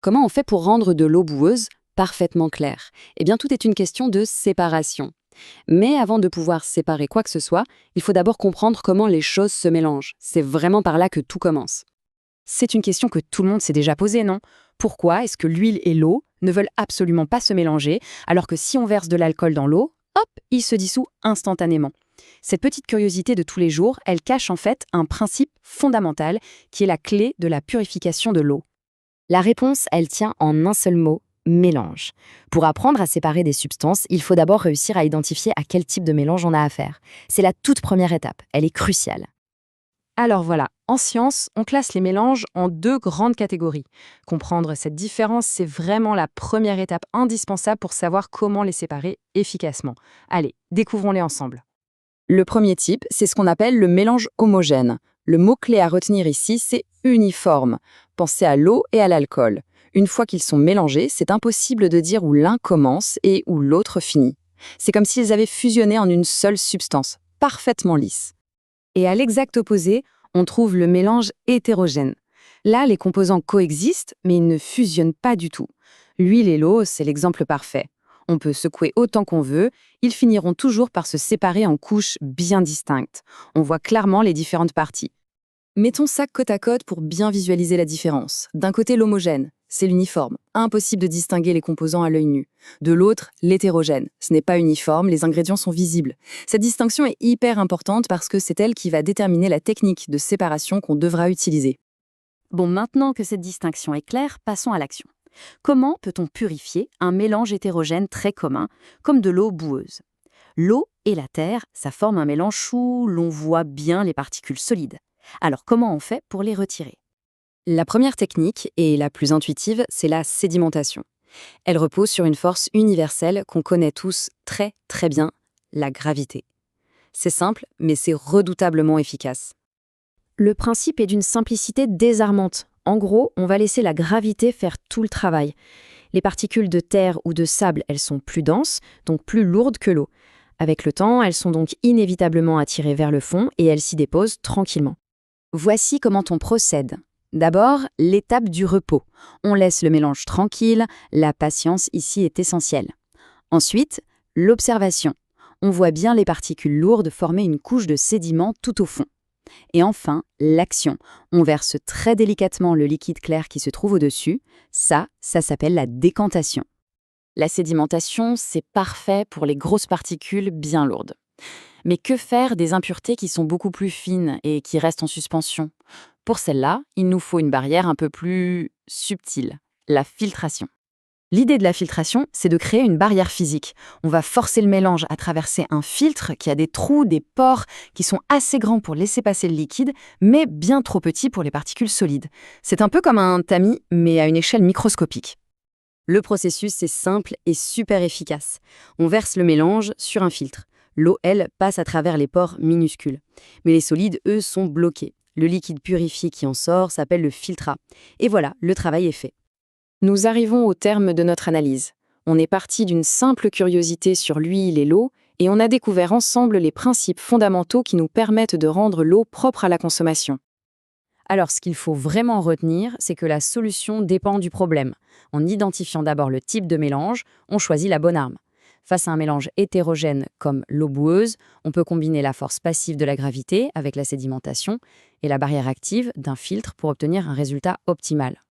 Comment on fait pour rendre de l'eau boueuse parfaitement claire? Eh bien, tout est une question de séparation. Mais avant de pouvoir séparer quoi que ce soit, il faut d'abord comprendre comment les choses se mélangent. C'est vraiment par là que tout commence. C'est une question que tout le monde s'est déjà posée, non? Pourquoi est-ce que l'huile et l'eau ne veulent absolument pas se mélanger, alors que si on verse de l'alcool dans l'eau, hop, il se dissout instantanément? Cette petite curiosité de tous les jours, elle cache en fait un principe fondamental qui est la clé de la purification de l'eau. La réponse, elle tient en un seul mot, mélange. Pour apprendre à séparer des substances, il faut d'abord réussir à identifier à quel type de mélange on a affaire. C'est la toute première étape, elle est cruciale. Alors voilà, en science, on classe les mélanges en deux grandes catégories. Comprendre cette différence, c'est vraiment la première étape indispensable pour savoir comment les séparer efficacement. Allez, découvrons-les ensemble. Le premier type, c'est ce qu'on appelle le mélange homogène. Le mot-clé à retenir ici, c'est uniforme. Pensez à l'eau et à l'alcool. Une fois qu'ils sont mélangés, c'est impossible de dire où l'un commence et où l'autre finit. C'est comme s'ils avaient fusionné en une seule substance, parfaitement lisse. Et à l'exact opposé, on trouve le mélange hétérogène. Là, les composants coexistent, mais ils ne fusionnent pas du tout. L'huile et l'eau, c'est l'exemple parfait. On peut secouer autant qu'on veut, ils finiront toujours par se séparer en couches bien distinctes. On voit clairement les différentes parties. Mettons ça côte à côte pour bien visualiser la différence. D'un côté, l'homogène, c'est l'uniforme. Impossible de distinguer les composants à l'œil nu. De l'autre, l'hétérogène. Ce n'est pas uniforme, les ingrédients sont visibles. Cette distinction est hyper importante parce que c'est elle qui va déterminer la technique de séparation qu'on devra utiliser. Bon, maintenant que cette distinction est claire, passons à l'action. Comment peut-on purifier un mélange hétérogène très commun, comme de l'eau boueuse? L'eau et la terre, ça forme un mélange où l'on voit bien les particules solides. Alors comment on fait pour les retirer? La première technique, et la plus intuitive, c'est la sédimentation. Elle repose sur une force universelle qu'on connaît tous très très bien, la gravité. C'est simple, mais c'est redoutablement efficace. Le principe est d'une simplicité désarmante. En gros, on va laisser la gravité faire tout le travail. Les particules de terre ou de sable, elles sont plus denses, donc plus lourdes que l'eau. Avec le temps, elles sont donc inévitablement attirées vers le fond et elles s'y déposent tranquillement. Voici comment on procède. D'abord, l'étape du repos. On laisse le mélange tranquille, la patience ici est essentielle. Ensuite, l'observation. On voit bien les particules lourdes former une couche de sédiments tout au fond. Et enfin, l'action. On verse très délicatement le liquide clair qui se trouve au-dessus. Ça s'appelle la décantation. La sédimentation, c'est parfait pour les grosses particules bien lourdes. Mais que faire des impuretés qui sont beaucoup plus fines et qui restent en suspension? Pour celles-là, il nous faut une barrière un peu plus subtile, la filtration. L'idée de la filtration, c'est de créer une barrière physique. On va forcer le mélange à traverser un filtre qui a des trous, des pores qui sont assez grands pour laisser passer le liquide, mais bien trop petits pour les particules solides. C'est un peu comme un tamis, mais à une échelle microscopique. Le processus est simple et super efficace. On verse le mélange sur un filtre. L'eau, elle, passe à travers les pores minuscules. Mais les solides, eux, sont bloqués. Le liquide purifié qui en sort s'appelle le filtrat. Et voilà, le travail est fait. Nous arrivons au terme de notre analyse. On est parti d'une simple curiosité sur l'huile et l'eau, et on a découvert ensemble les principes fondamentaux qui nous permettent de rendre l'eau propre à la consommation. Alors, ce qu'il faut vraiment retenir, c'est que la solution dépend du problème. En identifiant d'abord le type de mélange, on choisit la bonne arme. Face à un mélange hétérogène comme l'eau boueuse, on peut combiner la force passive de la gravité avec la sédimentation et la barrière active d'un filtre pour obtenir un résultat optimal.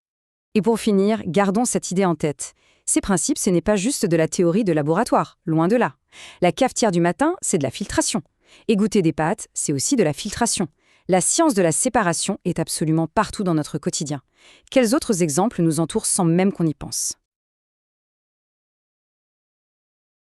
Et pour finir, gardons cette idée en tête. Ces principes, ce n'est pas juste de la théorie de laboratoire, loin de là. La cafetière du matin, c'est de la filtration. Égoutter des pâtes, c'est aussi de la filtration. La science de la séparation est absolument partout dans notre quotidien. Quels autres exemples nous entourent sans même qu'on y pense?